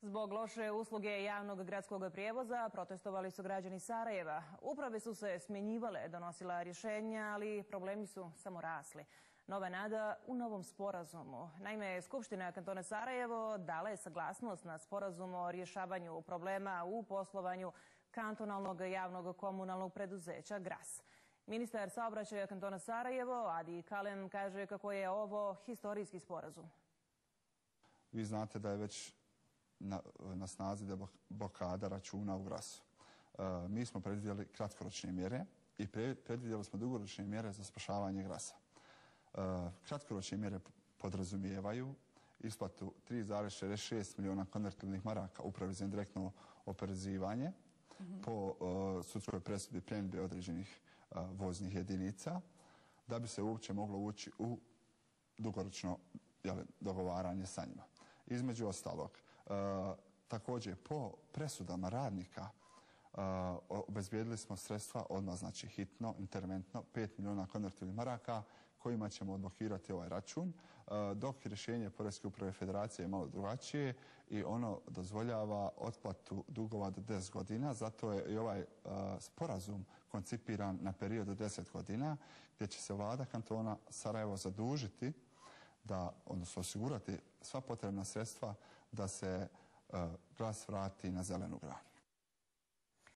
Zbog loše usluge javnog gradskog prijevoza protestovali su građani Sarajeva. Uprave su se smjenjivale, donosila rješenja, ali problemi su samo rasli. Nova nada u novom sporazumu. Naime, Skupština kantona Sarajevo dala je saglasnost na sporazum o rješavanju problema u poslovanju kantonalnog javnog komunalnog preduzeća GRAS. Ministar saobraćaja kantona Sarajevo, Adi Kalem, kaže kako je ovo historijski sporazum. Vi znate da je već na snazi da blokada računa u GRAS-u. Mi smo predvidjeli kratkoročne mjere i predvidjeli smo dugoročne mjere za spašavanje GRAS-a. Kratkoročne mjere podrazumijevaju isplatu 3,66 milijuna konvertibilnih maraka upravi za indirektno oporezivanje po sudskoj presudi pljenidbe određenih voznih jedinica, da bi se uopće moglo ući u dugoročno dogovaranje sa njima. Između ostalog, također po presudama radnika obezbijedili smo sredstva odmah, znači hitno, interventno, 5 milijuna konvertibilnih maraka kojima ćemo odblokirati ovaj račun, dok rješenje Poreske uprave Federacije je malo drugačije i ono dozvoljava otplatu dugova do 10 godina, zato je i ovaj sporazum koncipiran na period od 10 godina, gdje će se vlada kantona Sarajevo zadužiti odnosno osigurati sva potrebna sredstva da se GRAS vrati na zelenu granu.